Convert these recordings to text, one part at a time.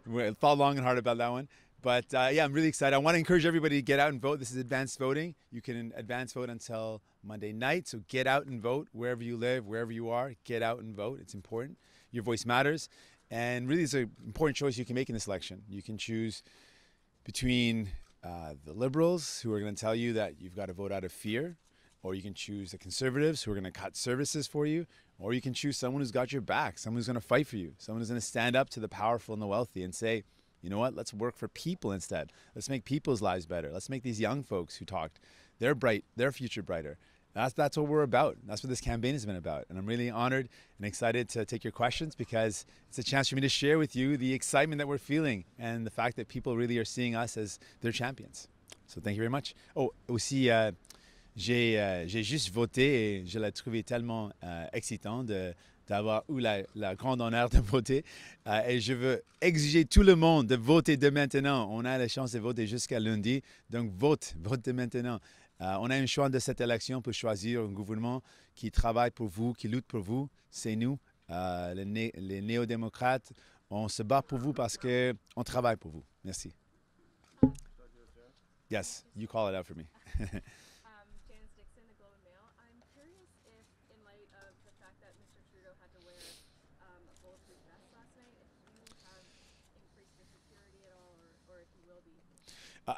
We thought long and hard about that one. But yeah, I'm really excited. I want to encourage everybody to get out and vote. This is advanced voting. You can advance vote until Monday night. So get out and vote wherever you live, wherever you are. Get out and vote. It's important. Your voice matters. And really, it's an important choice you can make in this election. You can choose between the liberals, who are going to tell you that you've got to vote out of fear, or you can choose the conservatives, who are going to cut services for you, or you can choose someone who's got your back, someone who's going to fight for you, someone who's going to stand up to the powerful and the wealthy and say, you know what, let's work for people instead. Let's make people's lives better. Let's make these young folks who talked, their future brighter. That's what we're about. That's what this campaign has been about. And I'm really honored and excited to take your questions, because it's a chance for me to share with you the excitement that we're feeling and the fact that people really are seeing us as their champions. So thank you very much. Oh, aussi, j'ai juste voté et je l'ai trouvé tellement excitant d'avoir eu la grande honneur de voter. Et je veux exiger tout le monde de voter dès maintenant. On a la chance de voter jusqu'à lundi. Donc vote dès maintenant. On a un choix de cette élection pour choisir un gouvernement qui travaille pour vous, qui lutte pour vous. C'est nous, les néo-démocrates. On se bat pour vous parce qu'on travaille pour vous. Merci. Yes, you call it out for me.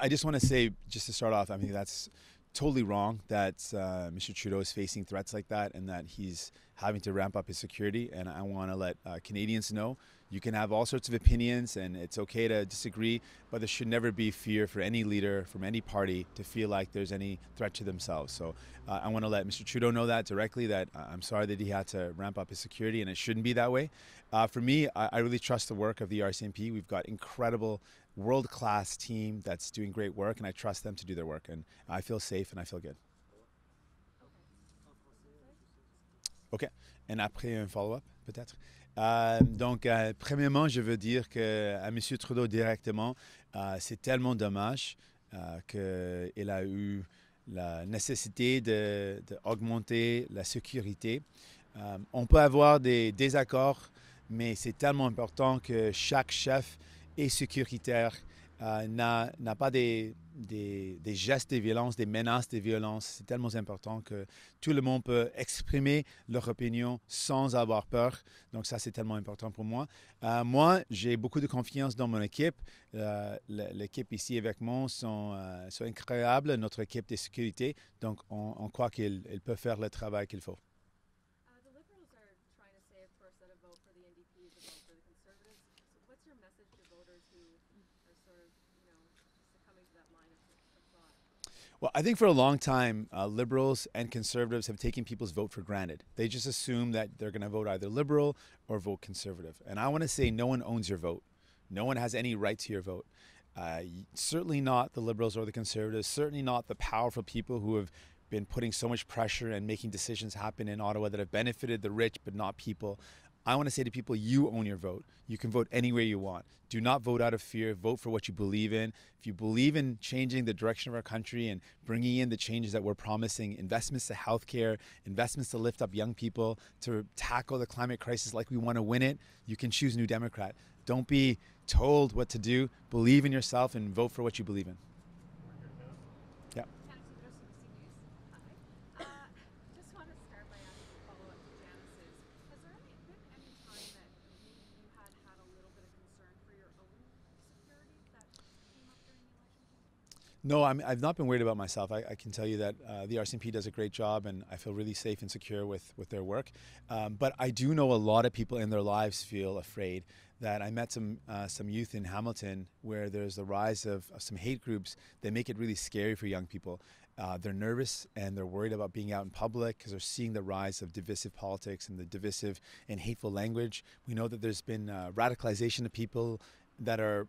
I just want to say, just to start off, I mean, that's totally wrong that Mr. Trudeau is facing threats like that and that he's having to ramp up his security. And I want to let Canadians know you can have all sorts of opinions and it's okay to disagree, but there should never be fear for any leader from any party to feel like there's any threat to themselves. So I want to let Mr. Trudeau know that directly, that I'm sorry that he had to ramp up his security and it shouldn't be that way. For me, I really trust the work of the RCMP. We've got incredible world-class team that's doing great work, and I trust them to do their work, and I feel safe and I feel good. OK. Et après un follow-up, peut-être. Donc, premièrement, je veux dire à M. Trudeau directement, c'est tellement dommage qu'il a eu la nécessité d'augmenter la sécurité. On peut avoir des désaccords, mais c'est tellement important que chaque chef et sécuritaire n'a pas des gestes de violence, des menaces de violence. C'est tellement important que tout le monde peut exprimer leur opinion sans avoir peur. Donc ça, c'est tellement important pour moi. Moi, j'ai beaucoup de confiance dans mon équipe. L'équipe ici avec moi sont incroyables, notre équipe de sécurité. Donc on croit qu'ils peuvent faire le travail qu'il faut. The Liberals are trying to say, of course, that a vote for the NDP is a vote for the Conservatives. So what's your message to voters who are sort of, succumbing to that line of thought? Well, I think for a long time, Liberals and Conservatives have taken people's vote for granted. They just assume that they're going to vote either Liberal or vote Conservative. And I want to say no one owns your vote. No one has any right to your vote. Certainly not the Liberals or the Conservatives. Certainly not the powerful people who have been putting so much pressure and making decisions happen in Ottawa that have benefited the rich but not people. I want to say to people, you own your vote. You can vote anywhere you want. Do not vote out of fear. Vote for what you believe in. If you believe in changing the direction of our country and bringing in the changes that we're promising, investments to healthcare, investments to lift up young people, to tackle the climate crisis like we want to win it, you can choose New Democrat. Don't be told what to do. Believe in yourself and vote for what you believe in. Yeah. Just want to start by asking a follow-up to Janice's. Has there been any time that maybe you had a little bit of concern for your own security that came up during the election campaign? No, I've not been worried about myself. I can tell you that the RCMP does a great job and I feel really safe and secure with their work. But I do know a lot of people in their lives feel afraid. That I met some youth in Hamilton where there's the rise of some hate groups that make it really scary for young people. They're nervous and they're worried about being out in public because they're seeing the rise of divisive politics and the divisive and hateful language. We know that there's been radicalization of people that are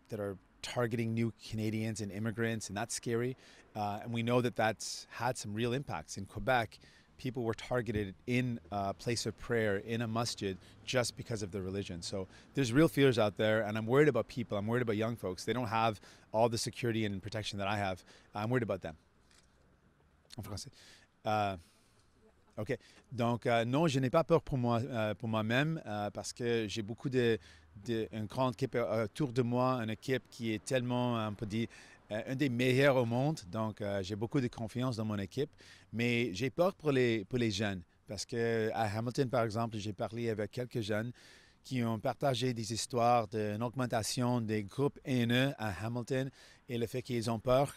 targeting new Canadians and immigrants, and that's scary. And we know that that's had some real impacts. In Quebec, people were targeted in a place of prayer, in a masjid, just because of their religion. So there's real fears out there, and I'm worried about people. I'm worried about young folks. They don't have all the security and protection that I have. I'm worried about them. En français. OK. Donc, non, je n'ai pas peur pour moi-même parce que j'ai beaucoup de une grande équipe autour de moi, une équipe qui est tellement, on peut dire, un des meilleurs au monde. Donc, j'ai beaucoup de confiance dans mon équipe. Mais j'ai peur pour les jeunes. Parce qu'à Hamilton, par exemple, j'ai parlé avec quelques jeunes qui ont partagé des histoires d'une augmentation des groupes haineux à Hamilton et le fait qu'ils ont peur.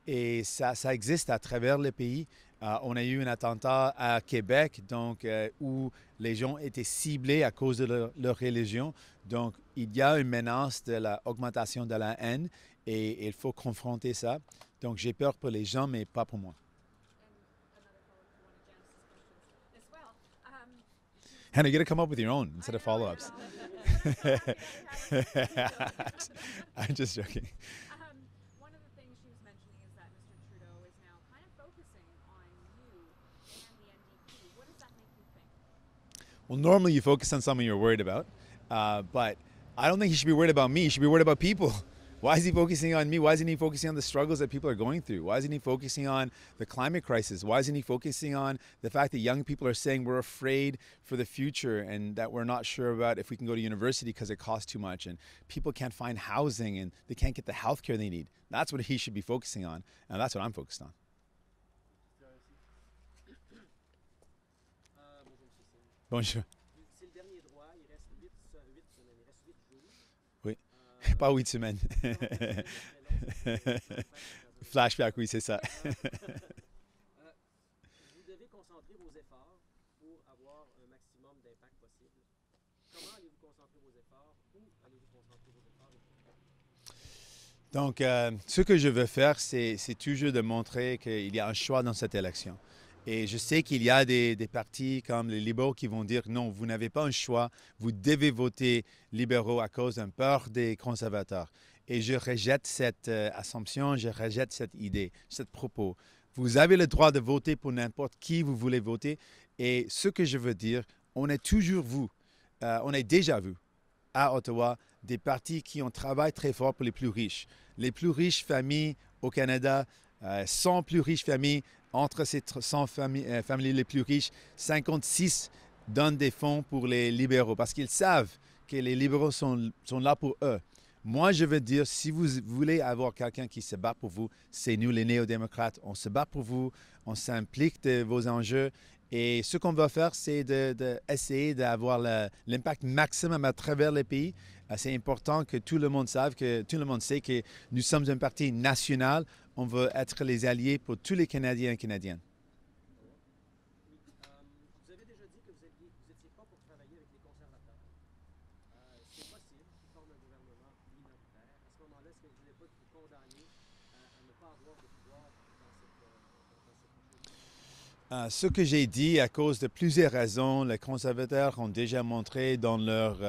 Et ça existe à travers le pays. On a eu un attentat à Québec, donc, où les gens étaient ciblés à cause de leur religion. Donc, il y a une menace de l'augmentation de la haine et il faut confronter ça. Donc, j'ai peur pour les gens, mais pas pour moi. And another follow-up to one of Janice's questions as well. Hannah, you got to come up with your own instead of follow-ups. I'm just joking. One of the things she was mentioning is that Mr. Trudeau is now kind of focusing on you and the NDP. What does that make you think? Well, normally you focus on something you're worried about, but I don't think he should be worried about me. He should be worried about people. Why is he focusing on me? Why isn't he focusing on the struggles that people are going through? Why isn't he focusing on the climate crisis? Why isn't he focusing on the fact that young people are saying we're afraid for the future and that we're not sure about if we can go to university because it costs too much and people can't find housing and they can't get the health care they need? That's what he should be focusing on, and that's what I'm focused on. Bonjour. C'est le dernier droit, il reste 8 semaines, il reste 8 jours. Oui. Pas 8 semaines. Flashback, oui, c'est ça. Vous devez concentrer vos efforts pour avoir un maximum d'impact possible. Comment allez-vous concentrer vos efforts? Où allez-vous concentrer vos efforts? Donc, ce que je veux faire, c'est toujours de montrer qu'il y a un choix dans cette élection. Et je sais qu'il y a des partis comme les libéraux qui vont dire non, vous n'avez pas un choix, vous devez voter libéraux à cause d'un peur des conservateurs. Et je rejette cette assumption, je rejette cette idée, ce propos. Vous avez le droit de voter pour n'importe qui vous voulez voter. Et ce que je veux dire, on est toujours vu, on est déjà vu à Ottawa des partis qui ont travaillé très fort pour les plus riches. Les plus riches familles au Canada, 100 plus riches familles. Entre ces 100 familles les plus riches, 56 donnent des fonds pour les libéraux parce qu'ils savent que les libéraux sont là pour eux. Moi, je veux dire, si vous voulez avoir quelqu'un qui se bat pour vous, c'est nous les néo-démocrates. On se bat pour vous, on s'implique de vos enjeux. Et ce qu'on va faire, c'est d'essayer d'avoir l'impact maximum à travers le pays. C'est important que tout le monde sait que nous sommes un parti national. On veut être les alliés pour tous les Canadiens et Canadiennes. Vous avez déjà dit que vous n'étiez pas pour travailler avec les conservateurs. C'est possible qu'ils forment un gouvernement minoritaire. À ce moment-là, est-ce que vous n'allez pas vous condamner à ne pas avoir de pouvoir dans cette prochaine? Ce que j'ai dit, à cause de plusieurs raisons, les conservateurs ont déjà montré dans leur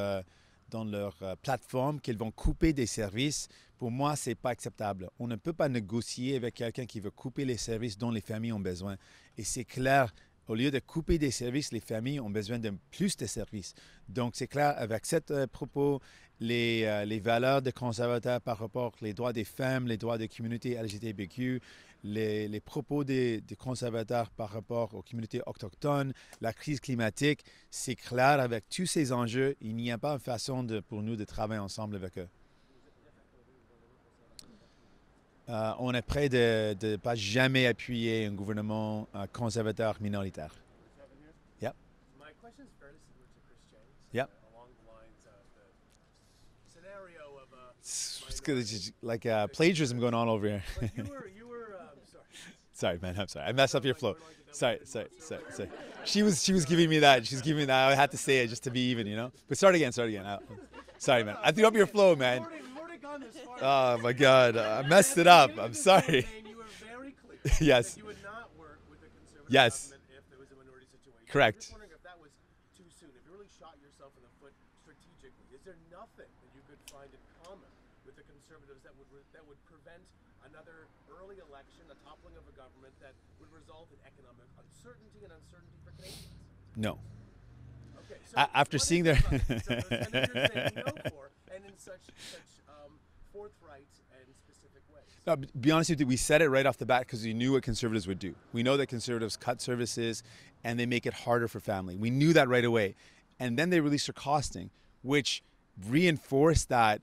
plateforme qu'ils vont couper des services. Pour moi, ce n'est pas acceptable. On ne peut pas négocier avec quelqu'un qui veut couper les services dont les familles ont besoin. Et c'est clair, au lieu de couper des services, les familles ont besoin de plus de services. Donc, c'est clair, avec ce propos, les valeurs des conservateurs par rapport aux droits des femmes, les droits des communautés LGBTQ, les propos des conservateurs par rapport aux communautés autochtones, la crise climatique, c'est clair, avec tous ces enjeux, il n'y a pas une façon pour nous de travailler ensemble avec eux. On est prêt de ne pas jamais appuyer un gouvernement conservateur minoritaire. Yep. My question is fairly similar to Chris James. Yep. Along the lines of the scenario of a. It's good, like plagiarism going on over here. But you were sorry. Sorry, man. I'm sorry. I messed up your flow. Sorry. She was giving me that. She's giving me that. I had to say it just to be even, you know. But start again. Sorry, man. I threw up your flow, man. We've already gone this far. Oh my God, I messed it up. I'm sorry. And you were very clear Yes. that you would not work with a conservative Yes. government if there was a minority situation. Correct. I'm just wondering if that was too soon. If you really shot yourself in the foot strategically, is there nothing that you could find in common with the Conservatives that would prevent another early election, a toppling of a government that would result in economic uncertainty and uncertainty for Canadians? No. Okay, so After what seeing is their- it about Conservatives and that you're saying no for, and in such forthright and specific ways? No, to be honest with you, we said it right off the bat because we knew what Conservatives would do. We know that Conservatives cut services and they make it harder for family. We knew that right away. And then they released their costing, which reinforced that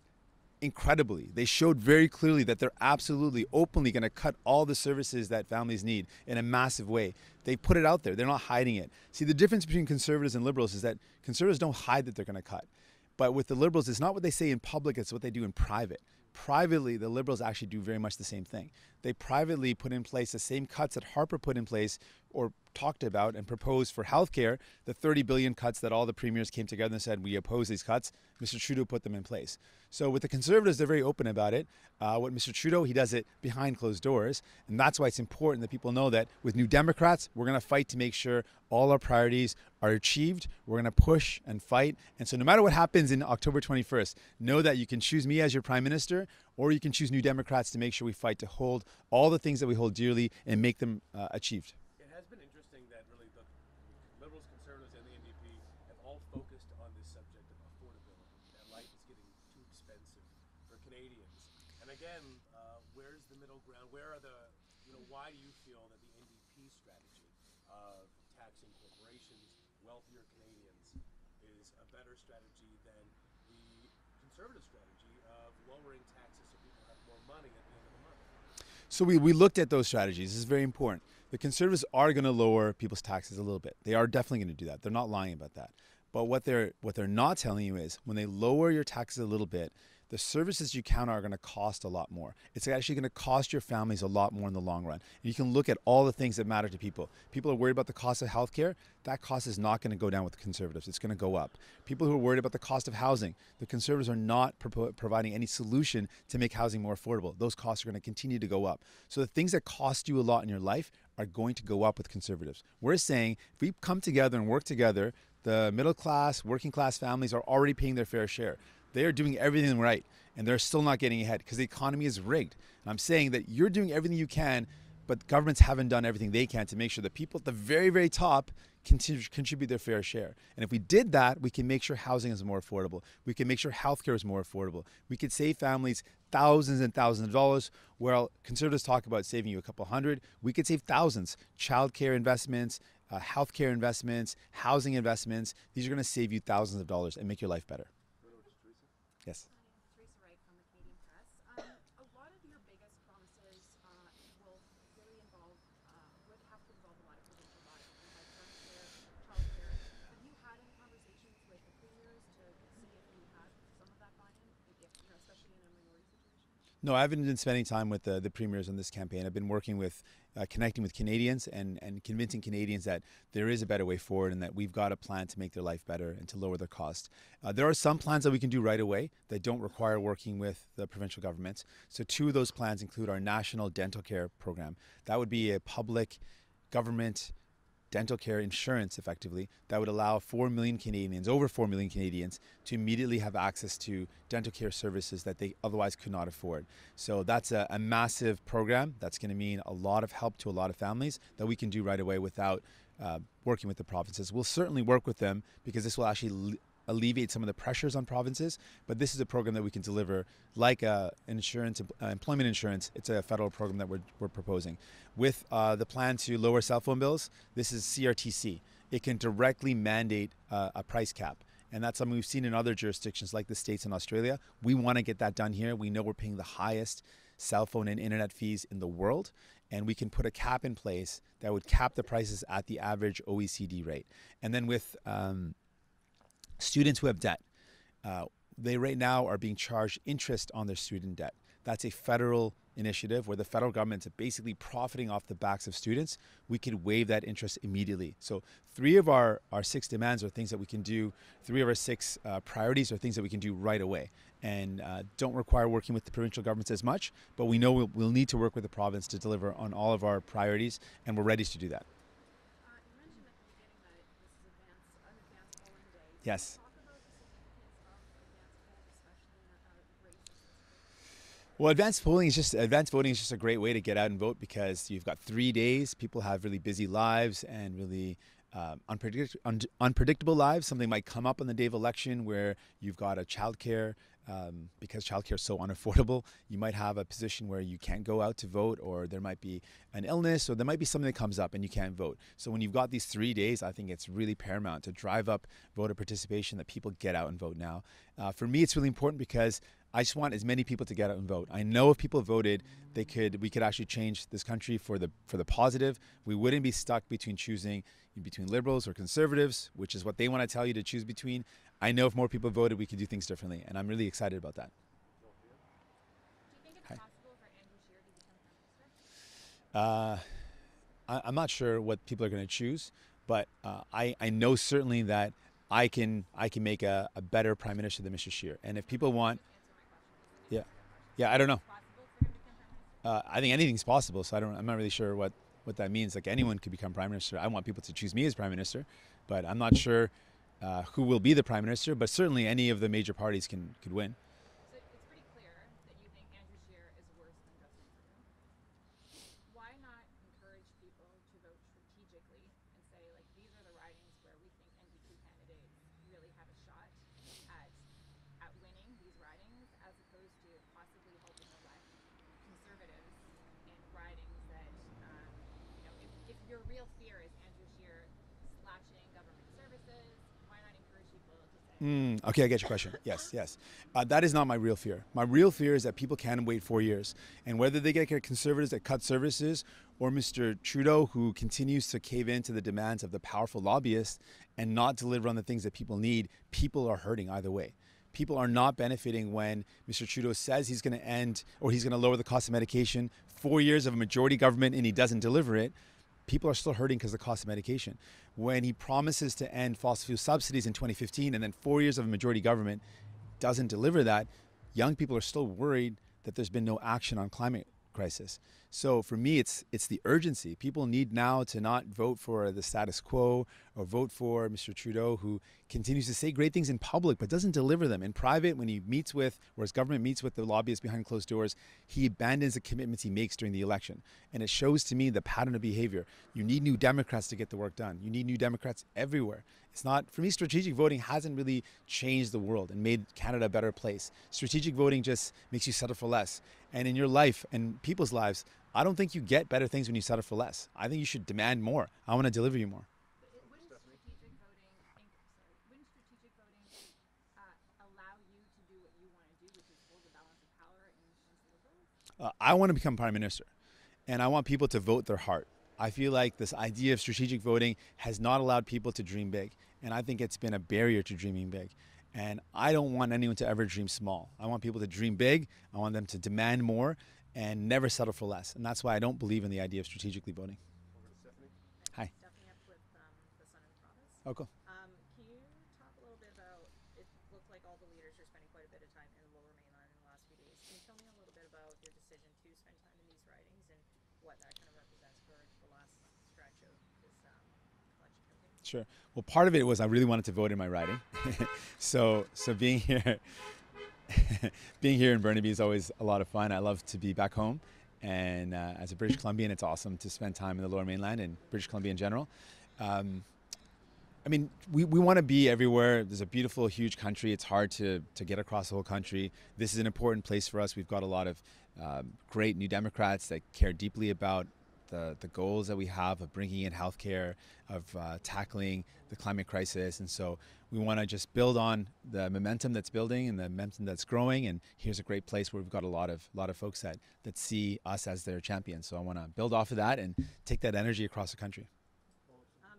incredibly. They showed very clearly that they're absolutely openly going to cut all the services that families need in a massive way. They put it out there. They're not hiding it. See, the difference between conservatives and liberals is that conservatives don't hide that they're going to cut. But with the liberals, it's not what they say in public, it's what they do in private. Privately, the liberals actually do very much the same thing. They privately put in place the same cuts that Harper put in place or talked about and proposed for healthcare, the 30 billion cuts that all the premiers came together and said, we oppose these cuts. Mr. Trudeau put them in place. So with the Conservatives, they're very open about it. What Mr. Trudeau, he does it behind closed doors. And that's why it's important that people know that with New Democrats, we're going to fight to make sure all our priorities are achieved. We're going to push and fight. And so no matter what happens in October 21st, know that you can choose me as your Prime Minister, or you can choose New Democrats to make sure we fight to hold all the things that we hold dearly and make them achieved. It has been interesting that really the Liberals, Conservatives, and the NDP have all focused on this subject of affordability. That life is getting too expensive for Canadians. And again, where's the middle ground? Where are the, why do you feel that the NDP strategy of taxing corporations, wealthier Canadians, is a better strategy than the Conservative strategy of lowering taxes so people have more money at the end of the month? So we looked at those strategies. This is very important. The Conservatives are going to lower people's taxes a little bit. They are definitely going to do that. They're not lying about that. But what they're not telling you is when they lower your taxes a little bit, the services you count are going to cost a lot more. It's actually going to cost your families a lot more in the long run. And you can look at all the things that matter to people. People are worried about the cost of healthcare. That cost is not going to go down with the Conservatives. It's going to go up. People who are worried about the cost of housing, the Conservatives are not providing any solution to make housing more affordable. Those costs are going to continue to go up. So the things that cost you a lot in your life are going to go up with Conservatives. We're saying if we come together and work together, the middle class, working class families are already paying their fair share. They are doing everything right, and they're still not getting ahead because the economy is rigged. And I'm saying that you're doing everything you can, but governments haven't done everything they can to make sure that people at the very, very top contribute their fair share. And if we did that, we can make sure housing is more affordable. We can make sure healthcare is more affordable. We could save families thousands and thousands of dollars. While Conservatives talk about saving you a couple hundred, we could save thousands. Childcare investments, healthcare investments, housing investments. These are going to save you thousands of dollars and make your life better. Yes. Teresa Wright from the Canadian Press. A lot of your biggest promises will really would have to involve a lot of provincial bodies. You have healthcare, childcare. Have you had any conversations with the premiers to see if you had some of that buy-in, especially in a minority situation? No, I haven't been spending time with the premiers on this campaign. I've been working with connecting with Canadians and convincing Canadians that there is a better way forward and that we've got a plan to make their life better and to lower their costs. There are some plans that we can do right away that don't require working with the provincial governments. So two of those plans include our national dental care program. That would be a public government dental care insurance, effectively, that would allow 4 million Canadians, over 4 million Canadians, to immediately have access to dental care services that they otherwise could not afford. So that's a massive program that's going to mean a lot of help to a lot of families that we can do right away without working with the provinces. We'll certainly work with them because this will actually alleviate some of the pressures on provinces, but this is a program that we can deliver like insurance, employment insurance. It's a federal program that we're proposing. With the plan to lower cell phone bills, this is CRTC. It can directly mandate a price cap. And that's something we've seen in other jurisdictions like the States and Australia. We want to get that done here. We know we're paying the highest cell phone and internet fees in the world, and we can put a cap in place that would cap the prices at the average OECD rate. And then with students who have debt, they right now are being charged interest on their student debt. That's a federal initiative where the federal government is basically profiting off the backs of students. We could waive that interest immediately. So 3 of our 6 demands are things that we can do. 3 of our 6 priorities are things that we can do right away and don't require working with the provincial governments as much, but we know we'll need to work with the province to deliver on all of our priorities, and we're ready to do that. You mentioned at the beginning that this is an advanced polling day. Yes. Talk about the significance of advanced polls, especially in races. Well, advanced voting is just a great way to get out and vote because you've got 3 days. People have really busy lives and really unpredictable lives. Something might come up on the day of election where you've got a childcare, because childcare is so unaffordable. You might have a position where you can't go out to vote, or there might be an illness, or there might be something that comes up and you can't vote. So when you've got these 3 days, I think it's really paramount to drive up voter participation, that people get out and vote now. For me, it's really important because I just want as many people to get out and vote. I know if people voted, we could actually change this country for the positive. We wouldn't be stuck between choosing between liberals or conservatives, which is what they want to tell you to choose between. I know if more people voted, we could do things differently, and I'm really excited about that. Do you think it's possible for Andrew Scheer to become Prime Minister? I'm not sure what people are going to choose, but I know certainly that I can make a better Prime Minister than Mr. Scheer. And if people want, I don't know. Possible for him to become Prime Minister? I think anything's possible, so I'm not really sure what that means. Like, anyone could become Prime Minister. I want people to choose me as Prime Minister, but I'm not sure who will be the Prime Minister, but certainly any of the major parties could win. So it's pretty clear that you think Andrew Scheer is worse than Justin Trudeau. Why not encourage people to vote strategically and say, like, these are the ridings where we think NDP candidates really have a shot at winning these ridings, as opposed to possibly hoping to elect conservatives in ridings that, if your real fear is Andrew Scheer slashing government services, why not encourage people to say, Okay, I get your question. Yes. That is not my real fear. My real fear is that people can wait 4 years. And whether they get conservatives that cut services, or Mr. Trudeau, who continues to cave into the demands of the powerful lobbyists and not deliver on the things that people need, people are hurting either way. People are not benefiting when Mr. Trudeau says he's going to end, or he's going to lower the cost of medication. 4 years of a majority government and he doesn't deliver it. People are still hurting because of the cost of medication. When he promises to end fossil fuel subsidies in 2015, and then 4 years of a majority government doesn't deliver that, young people are still worried that there's been no action on climate crisis. So for me, it's the urgency. People need now to not vote for the status quo or vote for Mr. Trudeau, who continues to say great things in public but doesn't deliver them. In private, when he meets with, or his government meets with the lobbyists behind closed doors, he abandons the commitments he makes during the election. And it shows to me the pattern of behavior. You need new Democrats to get the work done. You need new Democrats everywhere. It's not, for me, strategic voting hasn't really changed the world and made Canada a better place. Strategic voting just makes you settle for less. And in your life and people's lives, I don't think you get better things when you settle for less. I think you should demand more. I want to deliver you more. Wouldn't strategic voting allow you to do what you want to do, which is hold the balance of power against liberals? I want to become Prime Minister, and I want people to vote their heart. I feel like this idea of strategic voting has not allowed people to dream big, and I think it's been a barrier to dreaming big. And I don't want anyone to ever dream small. I want people to dream big. I want them to demand more and never settle for less. And that's why I don't believe in the idea of strategically voting. Over to Stephanie. Hi. Stephanie up with the Sun and the Province. Oh, cool. Can you talk a little bit about, it looked like all the leaders are spending quite a bit of time in the Lower Mainland in the last few days. Can you tell me a little bit about your decision to spend time in these ridings and what that kind of represents for the last stretch of this election campaign? Sure. Well, part of it was I really wanted to vote in my riding. so being here being here in Burnaby is always a lot of fun. I love to be back home. And as a British Columbian, it's awesome to spend time in the Lower Mainland and British Columbia in general. I mean, we want to be everywhere. There's a beautiful, huge country. It's hard to get across the whole country. This is an important place for us. We've got a lot of great New Democrats that care deeply about the goals that we have of bringing in healthcare, of tackling the climate crisis. And so we want to just build on the momentum that's building and the momentum that's growing. And here's a great place where we've got a lot of folks that see us as their champions. So I want to build off of that and take that energy across the country.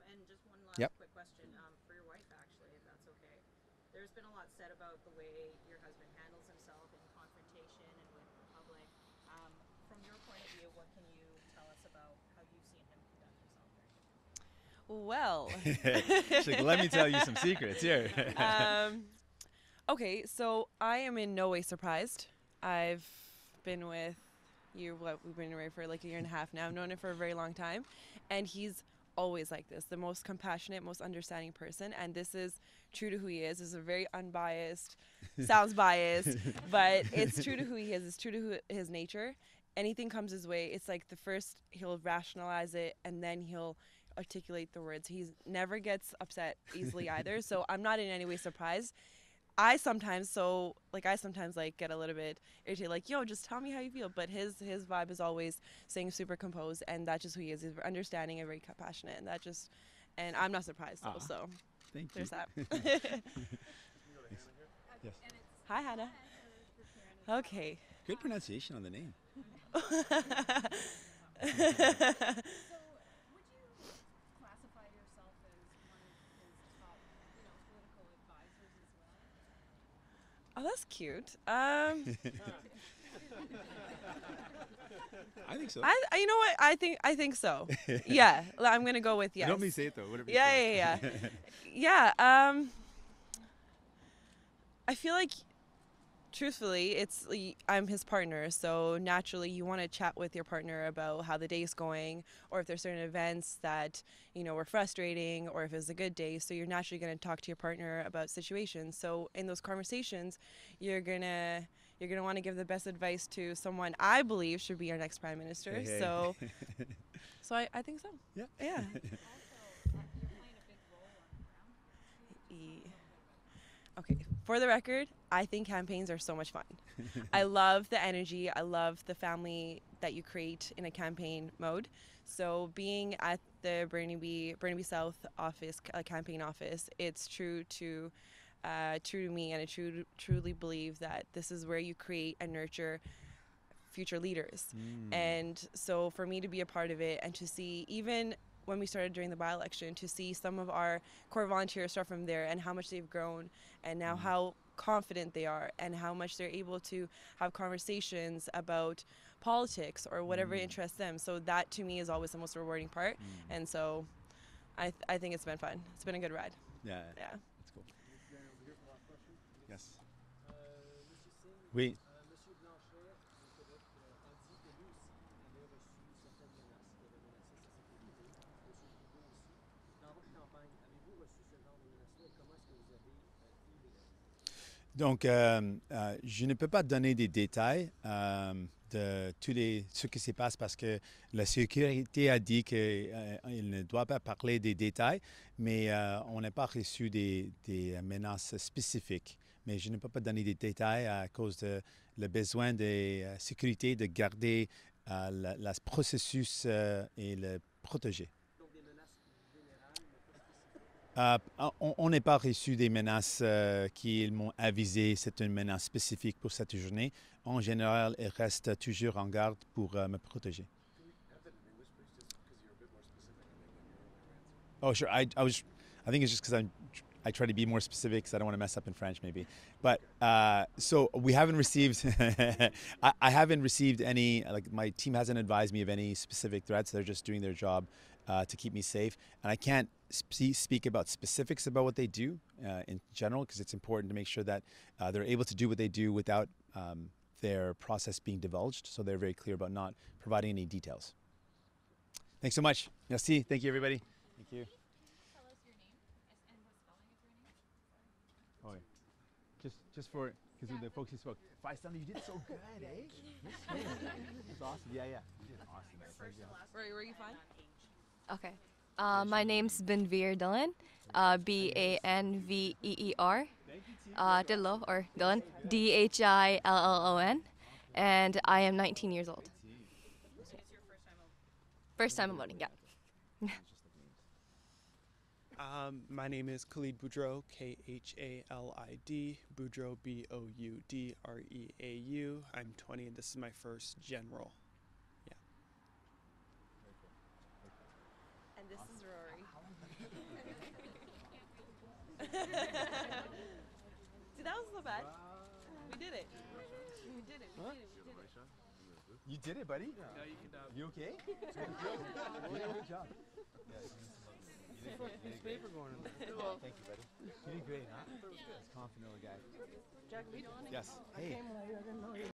And just one last Yep. quick question for your wife, actually, if that's okay. There's been a lot said about the way your husband handles himself in confrontation and with the public. From your point of view, what can you tell us about how you've seen him conduct himself during the Well, She's like, let me tell you some secrets here. okay, so I am in no way surprised. I've been with you, we've been married for like a year and a half now. I've known him for a very long time. And he's always like this, the most compassionate, most understanding person. And this is true to who he is. This is a very unbiased, sounds biased, but it's true to who he is. It's true to his nature. Anything comes his way, it's like the first he'll rationalize it and then he'll articulate the words. He never gets upset easily either. So I'm not in any way surprised. I sometimes like get a little bit irritated, like, yo, just tell me how you feel. But his vibe is always staying super composed, and that's just who he is. He's understanding and very compassionate, and I'm not surprised though. So Thank you. there's that. Yes. Hi, Hannah. Okay. Good pronunciation on the name. So, would you classify yourself as one of his top, political advisors as well? Oh, that's cute. I think so. You know what? I think so. Yeah, I'm gonna go with yes. Don't me say it though. Whatever. you Yeah. feel. Yeah. I feel like, truthfully, I'm his partner, so naturally you want to chat with your partner about how the day's going, or if there's certain events that were frustrating, or if it's a good day. So you're naturally going to talk to your partner about situations. So in those conversations, you're gonna want to give the best advice to someone I believe should be our next prime minister. Hey. So I think so. Yeah. Yeah. Also, you're playing a big role on the ground. Okay, for the record, I think campaigns are so much fun. I love the energy. I love the family that you create in a campaign mode. So being at the Burnaby South office, campaign office, it's true to me, and I truly believe that this is where you create and nurture future leaders. And so for me to be a part of it, and to see, even when we started during the by-election, to see some of our core volunteers start from there, and how much they've grown, and now how confident they are, and how much they're able to have conversations about politics or whatever interests them. So that to me is always the most rewarding part. And so I think it's been fun. It's been a good ride. Yeah. Yeah. That's cool. Yes. Monsieur Singh, Oui. Monsieur Blanchet du Québec a dit que lui aussi avait reçu certaines menaces, qu'il avait menacé sa sécurité. Monsieur Trudeau aussi. Dans votre campagne, avez-vous reçu ce genre de menaces-là et comment est-ce que vous avez dealé avec ça? Donc, je ne peux pas donner des détails de ce qui se passe, parce que la sécurité a dit qu'il ne doit pas parler des détails, mais on n'a pas reçu des menaces spécifiques. Mais je ne peux pas donner des détails à cause de le besoin de sécurité, de garder le processus et le protéger. Donc des menaces générales, mais pas spécifiques. On n'a pas reçu des menaces qu'ils m'ont avisé c'est une menace spécifique pour cette journée. En général, ils restent toujours en garde pour me protéger. Oh, sure. I think it's just because I try to be more specific because I don't want to mess up in French, maybe. But so we haven't received. I haven't received any. Like, my team hasn't advised me of any specific threats. They're just doing their job to keep me safe, and I can't speak about specifics about what they do in general, because it's important to make sure that they're able to do what they do without their process being divulged. So they're very clear about not providing any details. Thanks so much. Merci. Thank you, everybody. Thank you. Tell us your name and the spelling of your name. Oh, yeah. Just for, because of the folks who spoke. Faisal, you did so good, eh? That's awesome. Yeah. You did awesome. Thank you. Were you fine? Okay. My name's Benveer Dylan, Banveer, Dillo, or Dylan, Dhillon, and I am 19 years old. It's your first time out. First time I'm voting, yeah. My name is Khalid Boudreau, Khalid, Boudreau, Boudreau. I'm 20 and this is my first general. Yeah. And this is Rory. See, that was so bad. We did it. We did it. You did it, buddy. No, you can. You okay? Good job. Paper going in there. Thank you, buddy. You did great, huh? That's confident little guy. Jagmeet? Yes. Hey.